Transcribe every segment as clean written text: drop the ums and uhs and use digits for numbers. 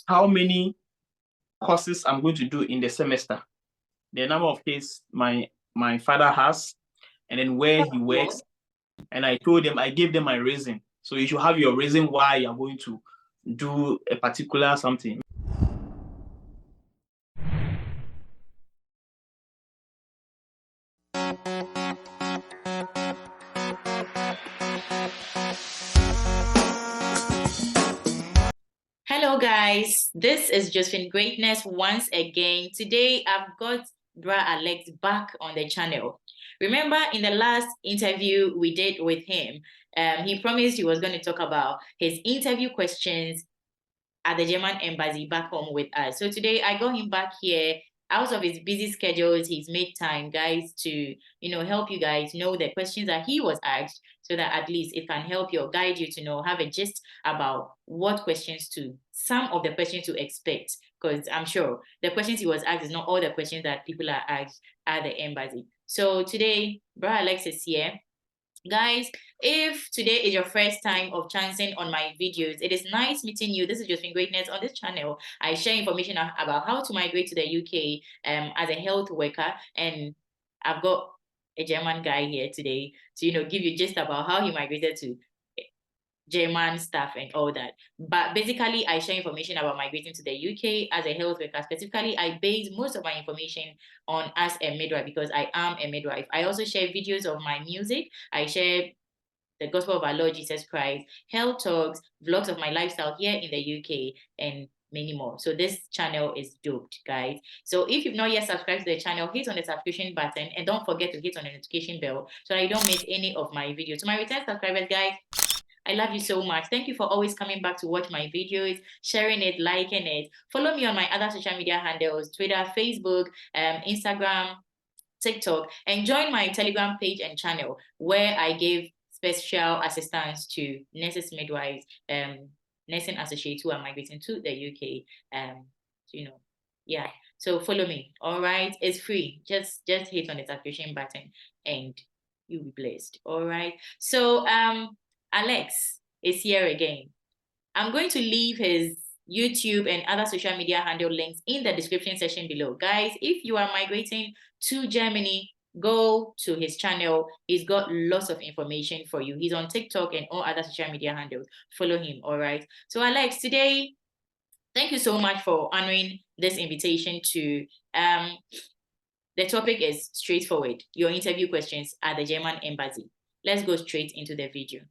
how many courses I'm going to do in the semester, the number of kids my father has, and then where he works. And I gave them my reason. So you should have your reason why you're going to do a particular something. Hello guys, this is Josephine Greatness once again. Today I've got Bra Alex back on the channel. Remember in the last interview we did with him, he promised he was going to talk about his interview questions at the German embassy back home with us. So today I got him back here out of his busy schedules. He's made time, guys, to help you guys know the questions that he was asked, so that at least it can help you or guide you to have a gist about some of the questions to expect. Because I'm sure the questions he was asked is not all the questions that people are asked at the embassy. So today, Bro Alex is here. Guys, if today is your first time of chancing on my videos, it is nice meeting you. This is Josephine Greatness. On this channel, I share information about how to migrate to the UK as a health worker. And I've got a German guy here today to give you just about how he migrated to German stuff and all that. But basically, I share information about migrating to the UK as a health worker. Specifically, I base most of my information on as a midwife because I am a midwife. I also share videos of my music. I share the gospel of our Lord Jesus Christ, health talks, vlogs of my lifestyle here in the UK, and many more. So this channel is doped, guys. So if you've not yet subscribed to the channel, hit on the subscription button and don't forget to hit on the notification bell so that you don't miss any of my videos. To my return subscribers, guys, I love you so much. Thank you for always coming back to watch my videos, sharing it, liking it. Follow me on my other social media handles, Twitter, Facebook, Instagram, TikTok, and join my Telegram page and channel where I give special assistance to nurses, midwives, nursing associates who are migrating to the UK. Yeah. So follow me. All right. It's free. Just hit on the subscription button and you'll be blessed. All right. So Alex is here again. I'm going to leave his YouTube and other social media handle links in the description section below. Guys, if you are migrating to Germany, go to his channel. He's got lots of information for you. He's on TikTok and all other social media handles. Follow him, all right? So Alex, today, thank you so much for honoring this invitation to the topic is straightforward, your interview questions at the German embassy. Let's go straight into the video.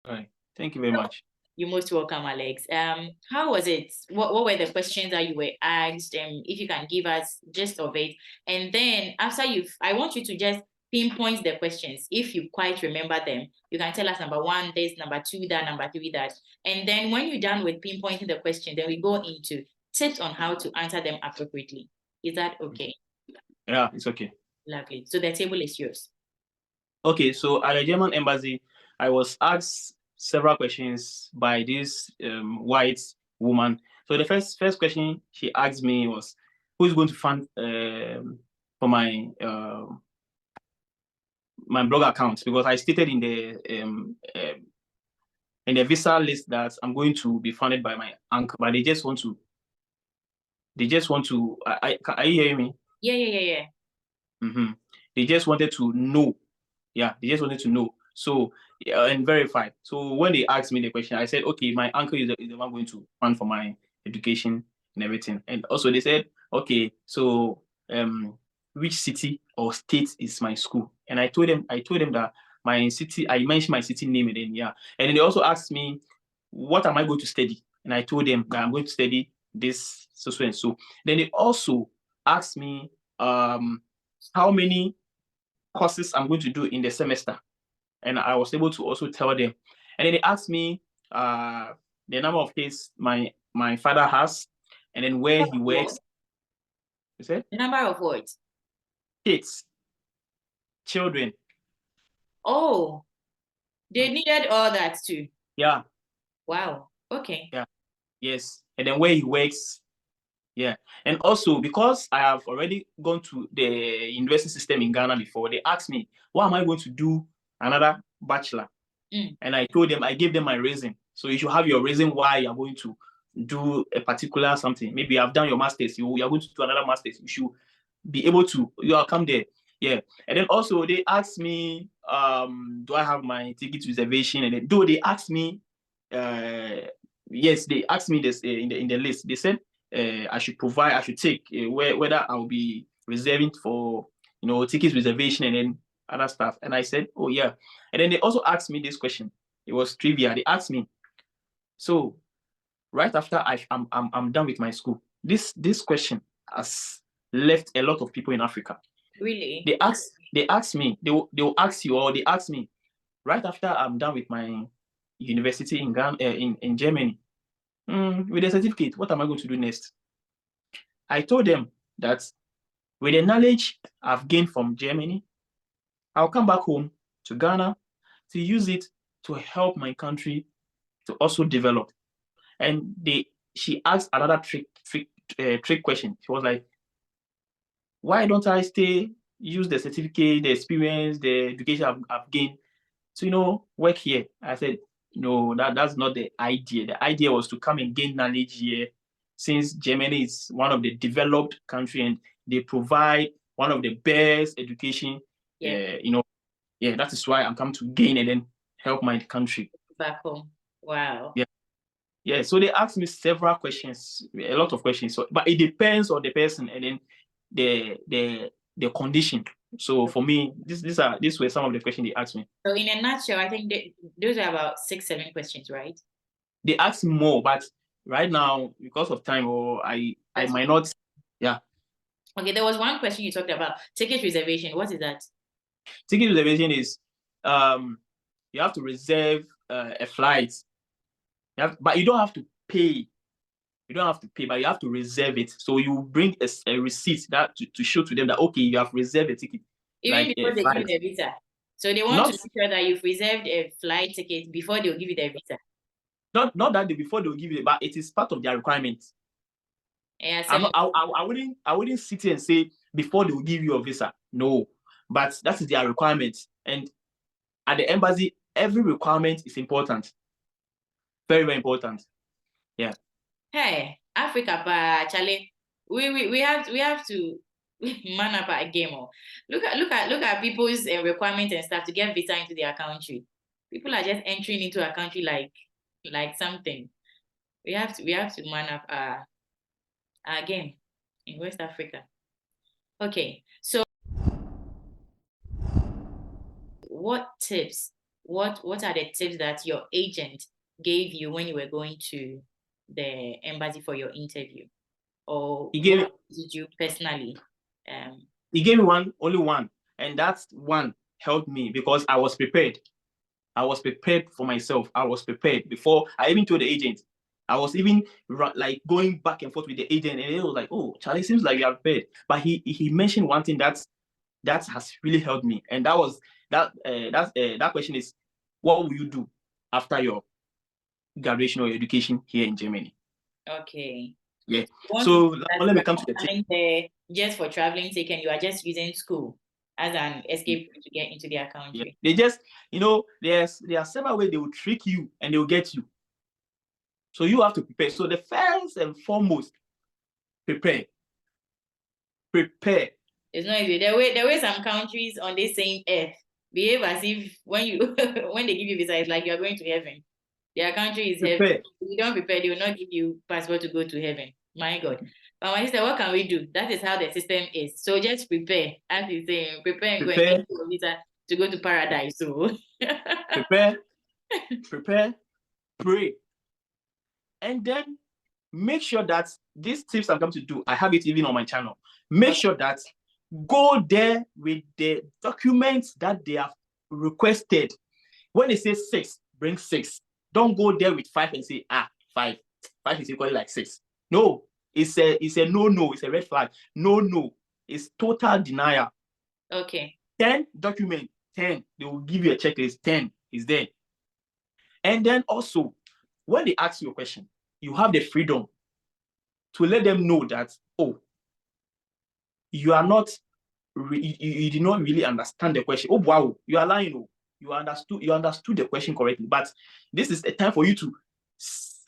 All right. Thank you very much. You're most welcome, Alex. How was it? What were the questions that you were asked? If you can give us gist of it. And then after I want you to just pinpoint the questions. If you quite remember them, you can tell us number one, this, number two, that, number three, that. And then when you're done with pinpointing the question, then we go into tips on how to answer them appropriately. Is that okay? Yeah, it's okay. Lovely. So the table is yours. Okay, so at the German embassy, I was asked several questions by this white woman. So the first question she asked me was, "Who is going to fund for my my blog account?" Because I stated in the visa list that I'm going to be funded by my uncle, but they just want to. Are you hearing me? Yeah. Mm-hmm. They just wanted to know. Yeah, they just wanted to know. So, and verify. So when they asked me the question, I said, okay, my uncle is the one going to fund for my education and everything. And also they said, okay, so which city or state is my school? And I told them that my city, I mentioned my city name, and then And then they also asked me, what am I going to study? And I told them that I'm going to study this, so and so. Then they also asked me how many courses I'm going to do in the semester. And I was able to also tell them. And then they asked me the number of kids my father has, and then where he works. You said? The number of what? Kids. Children. Oh, they needed all that too. Yeah. Wow. Okay. Yeah. Yes. And then where he works. Yeah. And also, because I have already gone to the university system in Ghana before, they asked me, why am I going to do another bachelor? And I gave them my reason. So you should have your reason why you're going to do a particular something. Maybe you have done your master's, you're going to do another master's. You should be able to, you'll come there. Yeah. And then also they asked me, do I have my ticket reservation? And then, though they asked me, yes, they asked me this in the list. They said I should take whether I'll be reserving for, ticket reservation and then other stuff. And I said, oh yeah. And then they also asked me this question. It was trivia. They asked me, so right after I'm done with my school, this question has left a lot of people in Africa. Really? They ask me, they will ask you, or they ask me, right after I'm done with my university in Ghana, in Germany, with a certificate, what am I going to do next? I told them that with the knowledge I've gained from Germany, I'll come back home to Ghana to use it to help my country to also develop. And she asked another trick question. She was like, why don't I use the certificate, the experience, the education I've gained to, work here? I said, no, that's not the idea. The idea was to come and gain knowledge here, since Germany is one of the developed countries and they provide one of the best education. Yeah. That is why I'm coming to gain and then help my country. Back home. Wow. Yeah. Yeah. So they asked me several questions, a lot of questions. So, but it depends on the person and then the condition. So for me, these were some of the questions they asked me. So in a nutshell, I think those are about 6-7 questions, right? They asked more, but right now, because of time, I might not. Yeah. Okay, there was one question you talked about, ticket reservation. What is that? Ticket reservation is you have to reserve a flight. But you don't have to pay. You don't have to pay, but you have to reserve it. So you bring a receipt to show to them that, okay, you have reserved a ticket. Even before they give you the visa. So they want to make sure that you've reserved a flight ticket before they'll give you the visa. Not that before they'll give you it, but it is part of their requirements. Yeah, I wouldn't sit here and say before they'll give you a visa. No, but that is their requirements. And at the embassy, every requirement is important. Very, very important. Yeah. Hey, Africa, Charlie, we have to man up our game. Look at people's requirements and stuff to get visa into their country. People are just entering into a country like something. We have to man up our game in West Africa. Okay, so what tips? What are the tips that your agent gave you when you were going to the embassy for your interview? Or what did you personally? He gave me only one, and that one helped me because I was prepared. I was prepared for myself. I was prepared before I even told the agent. I was even like going back and forth with the agent, and it was like, "Oh, Charlie, seems like you are prepared." But he mentioned one thing that has really helped me, and that was that question is, what will you do after your graduation or your education here in Germany? Okay. Yeah. So let me come to the tip. Just for traveling sake, and you are just using school as an escape to get into their country. Yeah. They just, there are several ways they will trick you and they will get you. So you have to prepare. So the first and foremost, prepare. Prepare. It's not easy. The way some countries on this same earth behave as if when they give you visa, it's like you are going to heaven. Their country is heaven. If you don't prepare, they will not give you passport to go to heaven. My God. But my sister, what can we do? That is how the system is. So just prepare. As you say, prepare and go and get your visa to go to paradise. So prepare, pray. And then make sure that these tips I'm going to do, I have it even on my channel. Make sure that go there with the documents that they have requested. When they say 6, bring 6. Don't go there with 5 and say, 5. 5 is equally like 6. No, it's a no. It's a red flag. No. It's total denial. Okay. 10 document, 10. They will give you a checklist. 10 is there. And then also, when they ask you a question, you have the freedom to let them know that, you are not, you did not really understand the question. Oh, wow, you are lying. You understood the question correctly, but this is a time for you to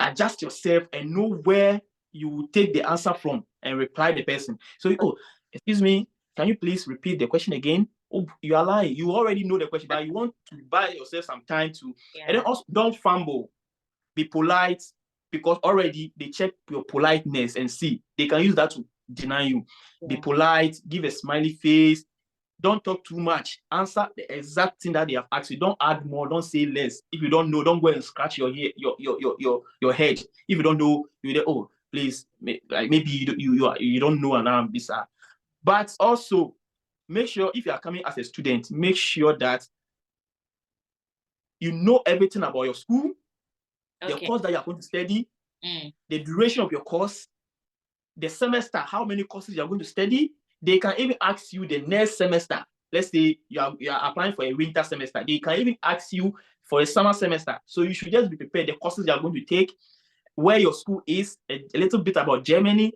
adjust yourself and know where you will take the answer from and reply the person. So, oh, excuse me, can you please repeat the question again? Oh, you are lying. You already know the question, but you want to buy yourself some time to. And then also, don't fumble. Be polite, because already they check your politeness and see they can use that to deny you. Be polite, give a smiley face. Don't talk too much. Answer the exact thing that they have asked you. Don't add more. Don't say less. If you don't know, don't go and scratch your head. If you don't know, you oh, please, like maybe you don't know and this. But also, make sure if you are coming as a student, make sure that you know everything about your school, the course that you are going to study, the duration of your course, the semester, how many courses you are going to study. They can even ask you the next semester. Let's say you are applying for a winter semester. They can even ask you for a summer semester. So you should just be prepared. The courses you are going to take, where your school is, a little bit about Germany.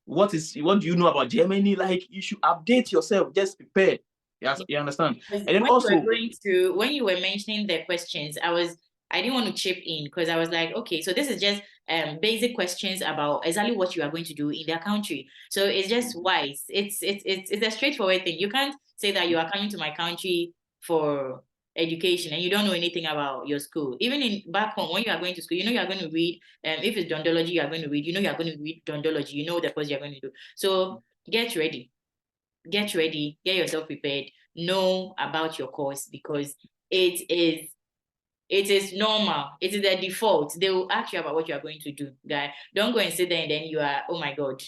What do you know about Germany? Like, you should update yourself. Just prepare. Yes, you understand. And then when you were mentioning the questions, I didn't want to chip in because I was like, okay, so this is just basic questions about exactly what you are going to do in their country. So it's just wise. It's a straightforward thing. You can't say that you are coming to my country for education and you don't know anything about your school. Even in back home, when you are going to school, you know you are going to read. If it's dondology, you are going to read. You know you are going to read dondology. You know the course you are going to do. So get ready. Get yourself prepared, know about your course, because it is normal. It is the default. They will ask you about what you are going to do, guy. Don't go and sit there and then you are, oh my God,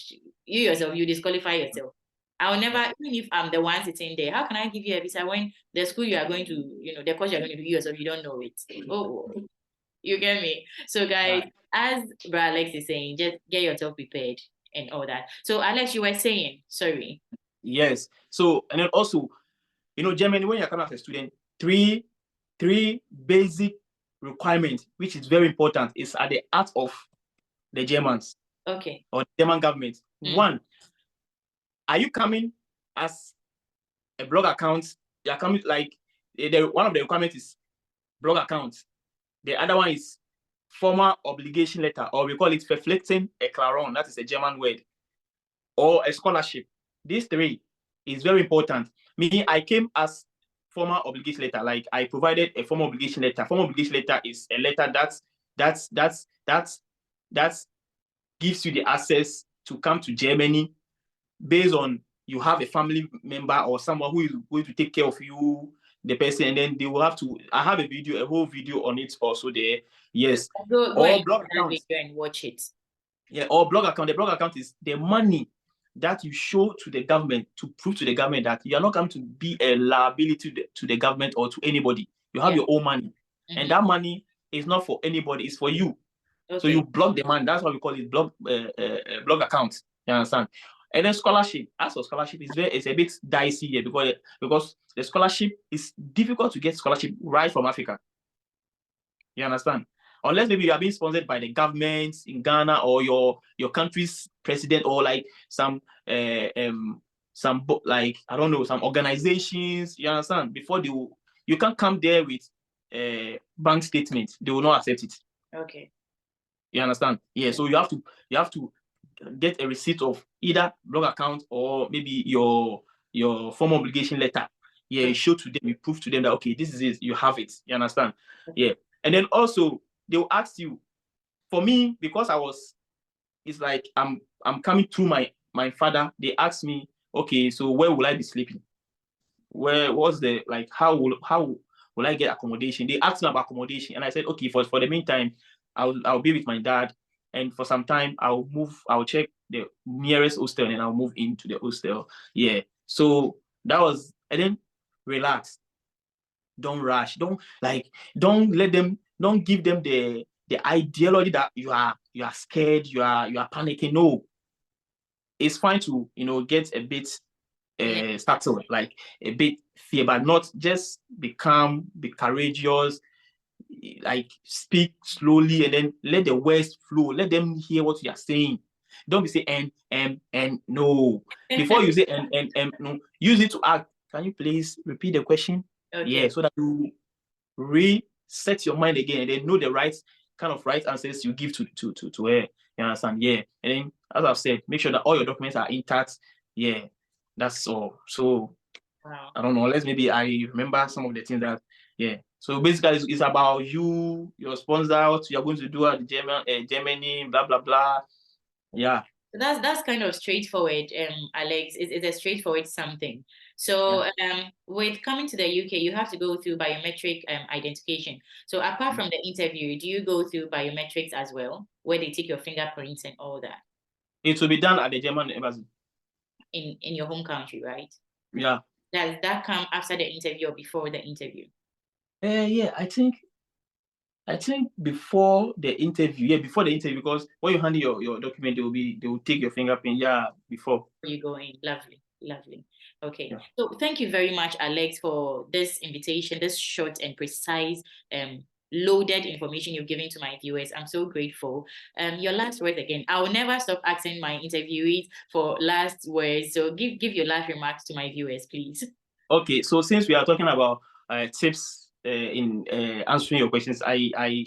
you yourself, you disqualify yourself. I'll never, even if I'm the one sitting there, how can I give you a visa when the school you are going to, the course you're going to do yourself, you don't know it? Oh, you get me? So guys, as Bro Alex is saying, just get yourself prepared and all that. So Alex, you were saying, sorry. Yes. So, and then also, Germany, when you're coming as a student, three basic requirements, which is very important, is at the heart of the Germans. Okay. Or the German government. One, are you coming as a blog account? You are coming like one of the requirements is blog account. The other one is formal obligation letter, or we call it Verpflichtung Erklärung. That is a German word. Or a scholarship. These three is very important. Me, I came as formal obligation letter. Like, I provided a formal obligation letter. Formal obligation letter is a letter that gives you the access to come to Germany based on you have a family member or someone who is going to take care of you, the person, and then they will have to. I have a whole video on it also there. Yes. Go or blog account and watch it. Yeah, or blog account. The blog account is the money that you show to the government to prove to the government that you are not going to be a liability to the government or to anybody. You have your own money, and that money is not for anybody; it's for you. Okay. So you block the money. That's why we call it blog account. You understand? And then scholarship. As for scholarship, it's a bit dicey here because the scholarship is difficult to get scholarship right from Africa. You understand? Unless maybe you are being sponsored by the government in Ghana or your country's president, or like some like, I don't know, some organizations. You understand? Before you can't come there with bank statement. They will not accept it. Okay. You understand? Yeah. So you have to get a receipt of either blog account or maybe your formal obligation letter. Yeah, you show to them, you prove to them that okay, this is it, you have it. You understand? Yeah. And then also they will ask you. For me, because it's like I'm coming through my father. They asked me, okay, so where will I be sleeping? How will I get accommodation? They asked me about accommodation, and I said, okay, for the meantime, I'll be with my dad, and for some time I'll check the nearest hostel, and I'll move into the hostel. Yeah. So that was, and then relax. Don't rush. Don't give them the ideology that you are scared, you are panicking. No. It's fine to get a bit startled, like a bit fear, but not just be calm, be courageous, like speak slowly, and then let the words flow. Let them hear what you are saying. Don't be saying and no. Before you say and no, use it to ask. Can you please repeat the question? Okay. Yeah, so that you reset your mind again and then know the right kind of right answers you give to her. You understand? Yeah. And then, as I've said, make sure that all your documents are intact. Yeah, that's all. So Wow. I don't know. Unless maybe I remember some of the things that. Yeah. So basically, it's about you, your sponsor, what you're going to do at Germany, blah blah blah. Yeah. That's kind of straightforward, Alex. It's a straightforward something. So with coming to the UK, you have to go through biometric identification. So apart from the interview, do you go through biometrics as well, where they take your fingerprints and all that? It will be done at the German embassy. In your home country, right? Yeah. Does that come after the interview or before the interview? Yeah, I think before the interview. Yeah, before the interview, because when you hand your document, they will take your fingerprint. Yeah, before you go in. Lovely. Okay. Yeah. So thank you very much, Alex, for this invitation, this short and precise loaded information you've given to my viewers. I'm so grateful. Your last words again. I will never stop asking my interviewees for last words. So give your last remarks to my viewers, please. Okay, so since we are talking about tips in answering your questions, I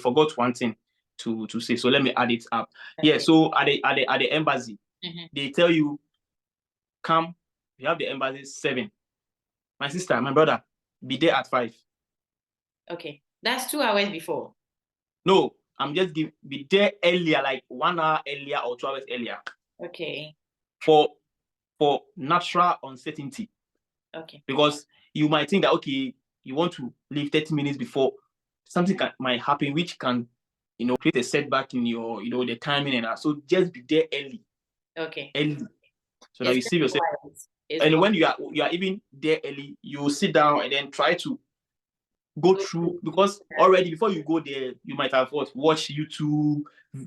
forgot one thing to say. So let me add it up. Okay. Yeah. So at the embassy, they tell you, come. You have the embassy 7. My sister, my brother, be there at 5. Okay, that's 2 hours before. No, I'm just be there earlier, like 1 hour earlier or 2 hours earlier. Okay. For natural uncertainty. Okay. Because you might think that, okay, you want to leave 30 minutes before, something might happen which can, create a setback in your, the timing and that. So just be there early. Okay. Early. So that you see yourself. And when you are even there early, you sit down and then try to go through, because already before you go there, you might have watched YouTube,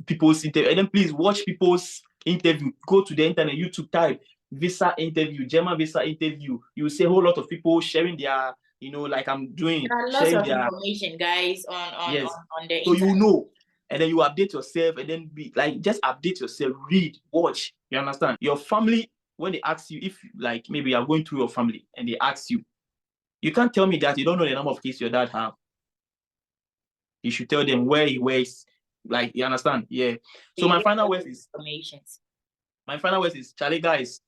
people's interview, and then please watch people's interview. Go to the internet, YouTube, type visa interview, German visa interview. You will see a whole lot of people sharing their, like I'm doing, there are lots sharing of their information, guys, on yes. on the so internet. you know, and then you update yourself, and then be like, just update yourself, read, watch. You understand? Your family, when they ask you, if like maybe you are going through your family and they ask you, you can't tell me that you don't know the number of kids your dad have. You should tell them where he works. Like, you understand? Yeah. So my final words is Charlie, guys,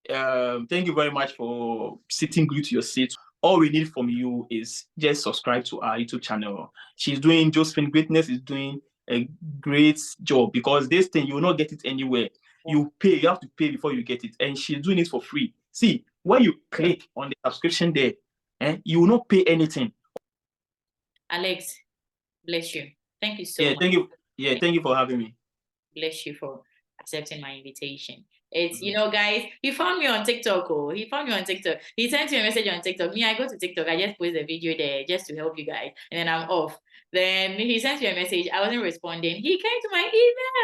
thank you very much for sitting glued to your seat. All we need from you is just subscribe to our YouTube channel. Josephine Greatness is doing a great job, because this thing, you will not get it anywhere. You have to pay before you get it. And she's doing it for free. See, when you click on the subscription there, you will not pay anything. Alex, bless you. Thank you so much. Thank you. Yeah, thank you for having me. Bless you for accepting my invitation. It's, guys, he found me on TikTok. He found me on TikTok. He sent you a message on TikTok. Me, I go to TikTok. I just post a video there just to help you guys. And then I'm off. Then he sent you a message. I wasn't responding. He came to my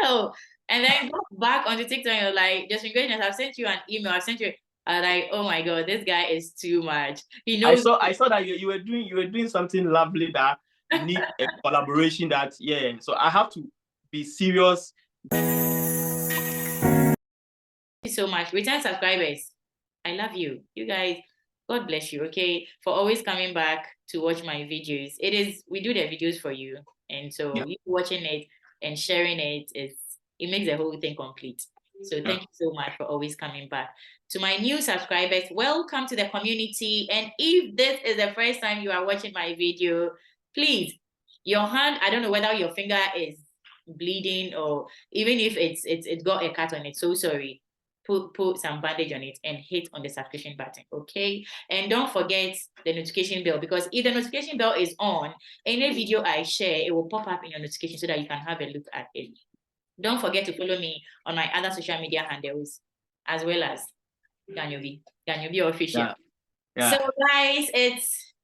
email. And then go back onto TikTok and like, Justin Greatness, I've sent you an email. I've sent you. I'm like, oh my God, this guy is too much. He knows. I saw that you were doing something lovely that need a collaboration. That so I have to be serious. Thank you so much. Return subscribers, I love you. You guys, God bless you, okay, for always coming back to watch my videos. We do the videos for you. And so you watching it and sharing it makes the whole thing complete. So thank you so much for always coming back. To my new subscribers, welcome to the community. And if this is the first time you are watching my video, please, your hand, I don't know whether your finger is bleeding or even if it's got a cut on it, so sorry. Put some bandage on it and hit on the subscription button, okay? And don't forget the notification bell, because if the notification bell is on, any video I share, it will pop up in your notification so that you can have a look at it. Don't forget to follow me on my other social media handles, as well as Ganyobi Official. So guys, it's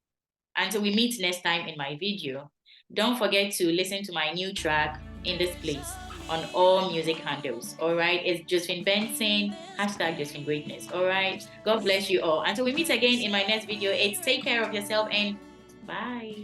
until we meet next time in my video. Don't forget to listen to my new track, In This Place, on all music handles. All right, it's Josephine Benson, #Josephine Greatness. All right, God bless you all. Until we meet again in my next video, it's take care of yourself and bye.